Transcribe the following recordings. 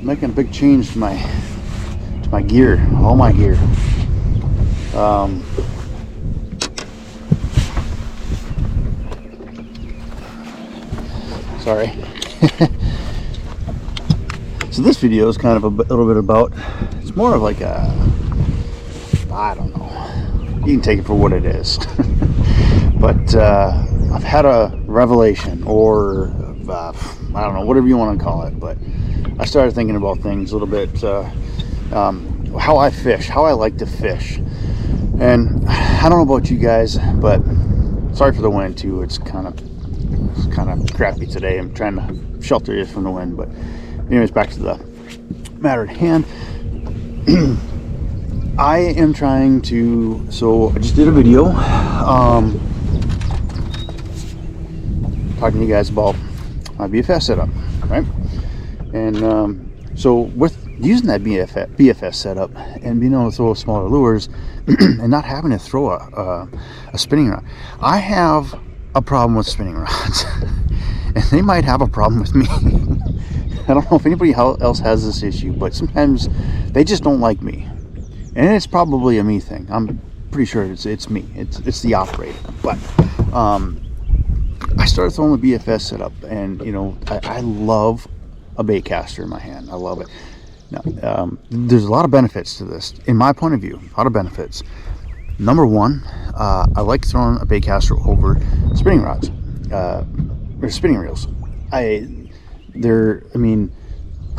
making a big change to my gear, all my gear. Sorry. So this video is kind of a little bit about, it's more of like a, I don't know, you can take it for what it is. But I've had a revelation, or I don't know, whatever you want to call it, but I started thinking about things a little bit, how I fish, how I like to fish. And I don't know about you guys, but sorry for the wind too. It's kind of crappy today. I'm trying to shelter you from the wind, but anyways, back to the matter at hand. I am trying to, so I just did a video talking to you guys about my BFS setup, right? And so with using that BFS setup and being able to throw smaller lures and not having to throw a spinning rod, I have a problem with spinning rods. And they might have a problem with me. I don't know if anybody else has this issue, but sometimes they just don't like me. And it's probably a me thing. I'm pretty sure it's me. It's the operator. But I started throwing the BFS setup, and you know, I love a baitcaster in my hand. I love it. Now, there's a lot of benefits to this, in my point of view. A lot of benefits. Number one, I like throwing a baitcaster over spinning rods, or spinning reels. I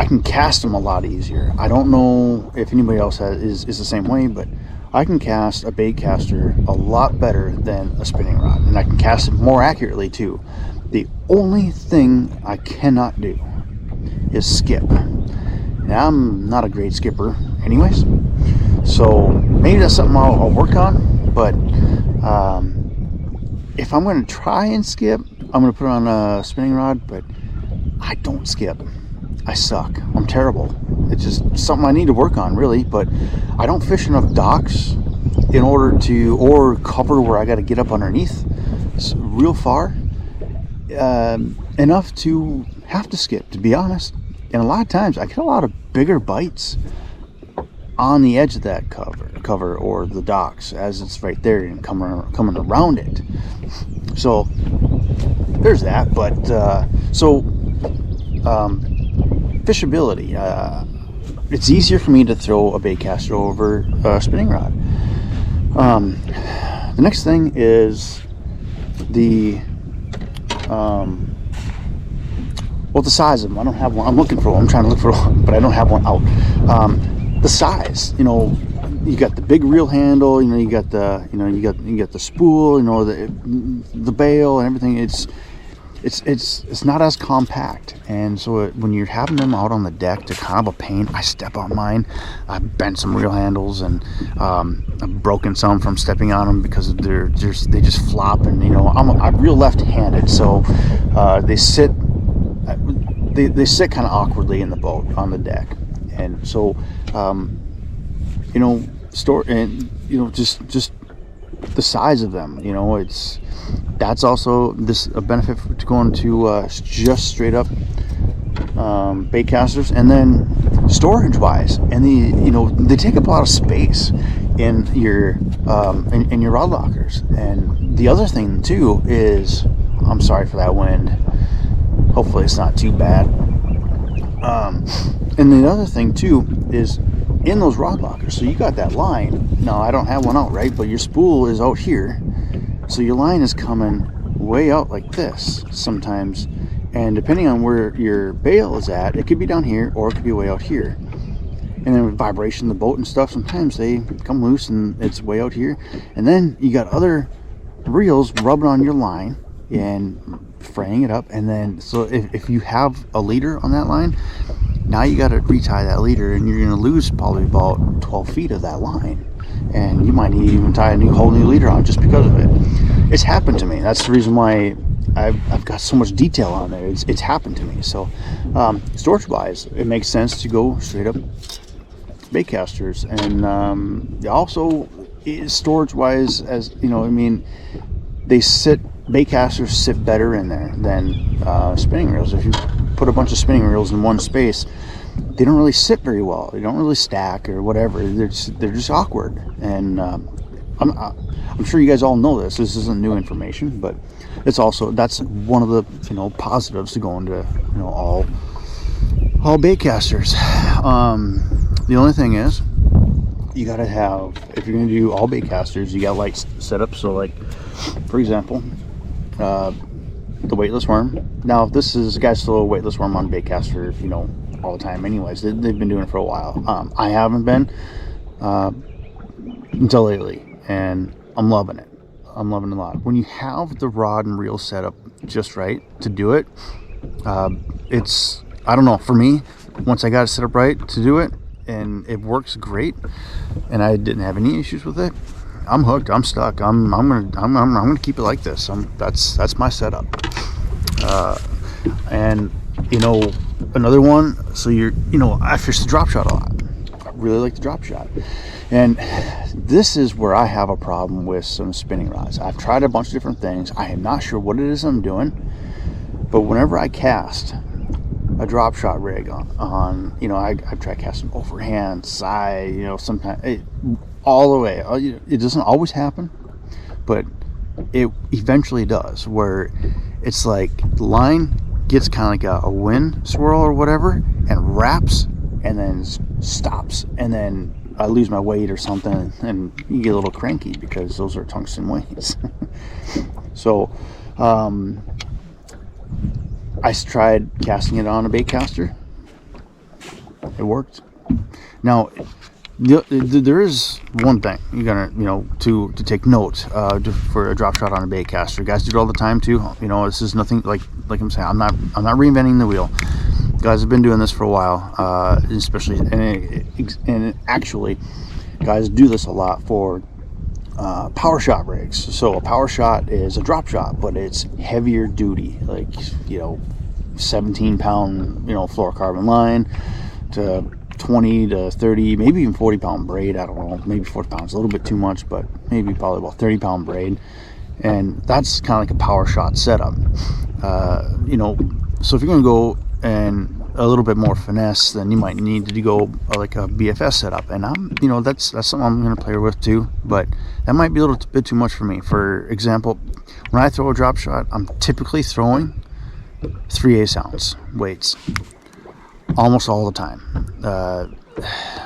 can cast them a lot easier. I don't know if anybody else is the same way, but I can cast a baitcaster a lot better than a spinning rod, and I can cast it more accurately too. The only thing I cannot do is skip. Now, I'm not a great skipper anyways, so maybe that's something I'll work on. But if I'm going to try and skip, I'm going to put on a spinning rod, but I don't skip. I suck. I'm terrible. It's just something I need to work on, really. But I don't fish enough docks in order to, or cover where I got to get up underneath real far, enough to have to skip, to be honest. And a lot of times I get a lot of bigger bites on the edge of that cover or the docks, as it's right there and coming around it. So there's that. But fishability, it's easier for me to throw a baitcaster over a spinning rod. The next thing is the the size of them. I don't have one. I'm looking for one. I'm trying to look for one, but I don't have one out. The size, you know, you got the big reel handle, you know, you got the spool, you know, the bail and everything. It's not as compact, and so when you're having them out on the deck, they're kind of a pain. I step on mine. I've bent some reel handles, and I've broken some from stepping on them because they just flop. And you know, I'm real left-handed, so they sit kind of awkwardly in the boat on the deck, and so you know, just the size of them, you know, that's also a benefit to going to just straight up baitcasters. And then storage wise, and they take up a lot of space in your rod lockers. And the other thing too is, I'm sorry for that wind, hopefully it's not too bad. And the other thing too is in those rod lockers, so you got that line. Now I don't have one out, right, but your spool is out here, so your line is coming way out like this sometimes, and depending on where your bail is at, it could be down here or it could be way out here. And then with vibration, the boat and stuff, sometimes they come loose and it's way out here, and then you got other reels rubbing on your line and fraying it up. And then so if you have a leader on that line, now you got to retie that leader, and you're going to lose probably about 12 feet of that line, and you might need to even tie a whole new leader on just because of it. It's happened to me. That's the reason why I've got so much detail on there. It's happened to me. So storage wise, it makes sense to go straight up baitcasters. And also storage wise, as you know, I mean, baitcasters sit better in there than spinning reels. If you put a bunch of spinning reels in one space, they don't really sit very well. They don't really stack or whatever. They're just awkward. And I'm sure you guys all know this. This isn't new information, but that's one of the positives to going to all baitcasters. The only thing is, you gotta have, if you're gonna do all baitcasters, you got lights set up. So like, for example, the weightless worm. Now, if this is, guys throw a weightless worm on baitcaster, all the time. Anyways, they've been doing it for a while. I haven't been until lately, and I'm loving it. I'm loving it a lot. When you have the rod and reel set up just right to do it, it's, I don't know, for me, once I got it set up right to do it, and it works great, and I didn't have any issues with it, I'm hooked. I'm stuck. I'm gonna keep it like this. That's my setup. And another one. So I fish the drop shot a lot. I really like the drop shot, and this is where I have a problem with some spinning rods. I've tried a bunch of different things. I am not sure what it is I'm doing, but whenever I cast a drop shot rig on I've tried casting overhand, side, sometimes all the way. It doesn't always happen, but it eventually does, where it's like the line gets kind of like a wind swirl or whatever, and wraps, and then stops, and then I lose my weight or something, and you get a little cranky because those are tungsten weights. So I tried casting it on a baitcaster. It worked. Now, there is one thing you're gonna, to take note for a drop shot on a baitcaster. Guys do it all the time too. This is nothing like I'm saying. I'm not reinventing the wheel. Guys have been doing this for a while, especially and actually, guys do this a lot for power shot rigs. So a power shot is a drop shot, but it's heavier duty, like 17-pound fluorocarbon line to 20 to 30, maybe even 40-pound braid. I don't know, maybe 40 pounds, a little bit too much, but maybe probably about 30-pound braid, and that's kind of like a power shot setup. So if you're gonna go and a little bit more finesse, then you might need to go like a BFS setup, and that's something I'm gonna play with too, but that might be a little bit too much for me. For example, when I throw a drop shot, I'm typically throwing 3/8 ounce weights almost all the time.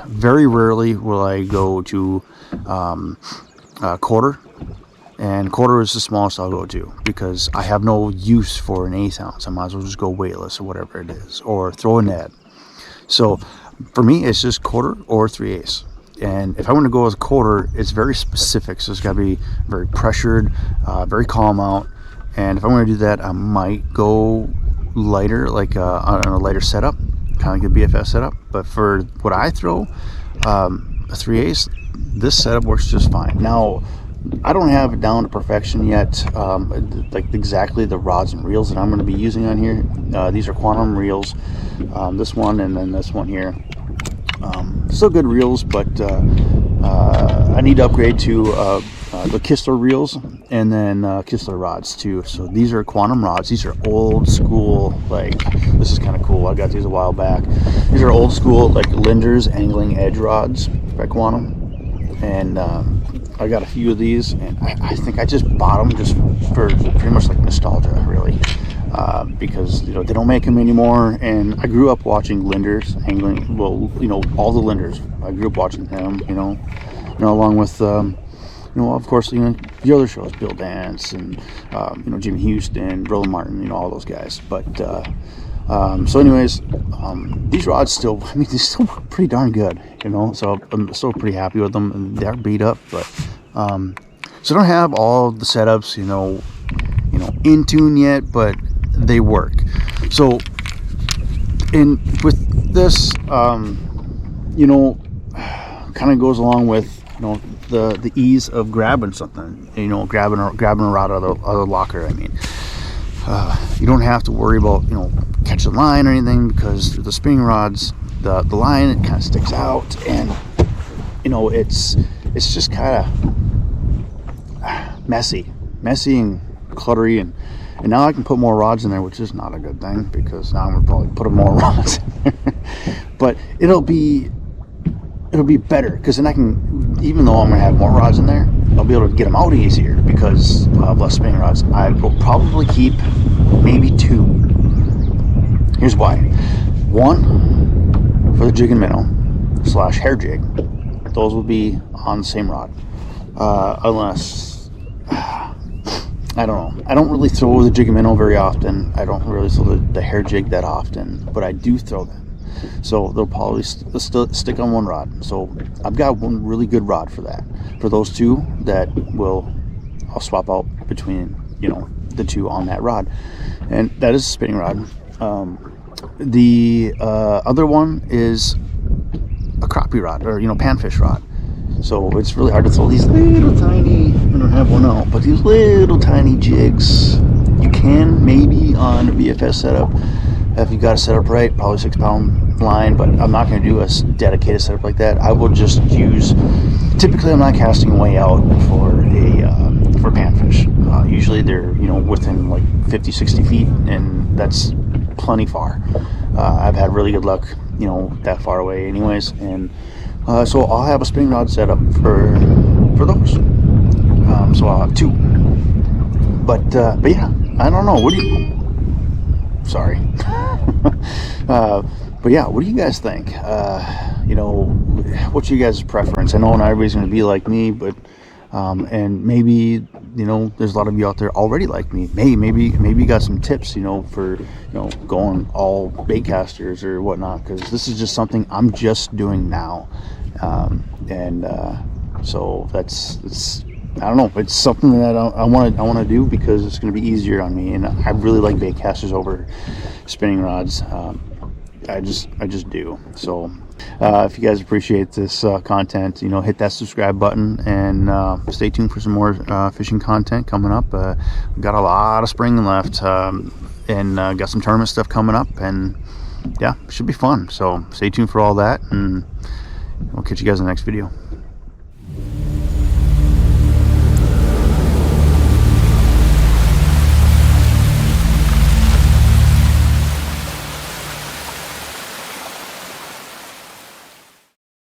Very rarely will I go to quarter, and quarter is the smallest I'll go to, because I have no use for an 1/8 ounce. I might as well just go weightless or whatever it is, or throw a net. So for me, it's just quarter or 3/8. And if I want to go with quarter, it's very specific, so it's got to be very pressured, very calm out. And if I want to do that, I might go lighter, like on a lighter setup, kind of like a BFS setup. But for what I throw, a 3/8, this setup works just fine. Now, I don't have it down to perfection yet, like exactly the rods and reels that I'm going to be using on here. These are Quantum reels, this one and then this one here. Still good reels, but I need to upgrade to the Kistler reels, and then Kistler rods too. So these are Quantum rods. These are old school, like, this is kind of cool. I got these a while back. These are old school, like Linder's angling edge rods by Quantum, and I got a few of these, and I think I just bought them just for pretty much like nostalgia, really, because they don't make them anymore. And I grew up watching Linder's angling. Well, all the Linders. I grew up watching him. Along with of course, the other shows, Bill Dance and Jimmy Houston, Roland Martin, all those guys. But so anyways, these rods still, they still work pretty darn good, so I'm still pretty happy with them. And they're beat up, but so I don't have all the setups in tune yet, but they work. So with this, kind of goes along with the ease of grabbing something, grabbing a rod out of the locker. You don't have to worry about catching the line or anything, because the spinning rods, the line, it kind of sticks out, and it's just kind of messy and cluttery, and now I can put more rods in there, which is not a good thing, because now I'm gonna probably put more rods in there. but it'll be better, because then I can, even though I'm gonna have more rods in there, I'll be able to get them out easier because I have less spinning rods. I will probably keep maybe 2. Here's why. 1 for the jig and minnow / hair jig. Those will be on the same rod, unless I don't know. I don't really throw the jig and minnow very often. I don't really throw the hair jig that often, but I do throw them. So they'll probably still stick on one rod. So I've got one really good rod for that. For those 2 that I'll swap out between, you know, the 2 on that rod, and that is a spinning rod. The other one is a crappie rod, or, you know, panfish rod. So it's really hard to throw these little tiny, I don't have one out, but these little tiny jigs. You can maybe on a BFS setup, if you got it set up right, probably 6-pound line, but I'm not going to do a dedicated setup like that. I will just use, typically I'm not casting way out for panfish. Usually they're, you know, within like 50-60 feet, and that's plenty far. I've had really good luck, you know, that far away anyways, and so I'll have a spinning rod set up for those. So I'll have 2. But yeah, I don't know. What do you? Sorry. But yeah, what do you guys think? You know, what's your guys' preference? I know not everybody's going to be like me, but and maybe, you know, there's a lot of you out there already like me. Maybe you got some tips, you know, for, you know, going all baitcasters or whatnot, because this is just something I'm just doing now, so it's I don't know, it's something that I want to do because it's going to be easier on me, and I really like baitcasters over spinning rods. I just do. So if you guys appreciate this content, you know, hit that subscribe button, and stay tuned for some more fishing content coming up. We've got a lot of spring left, and got some tournament stuff coming up, and yeah, it should be fun. So stay tuned for all that, and we'll catch you guys in the next video.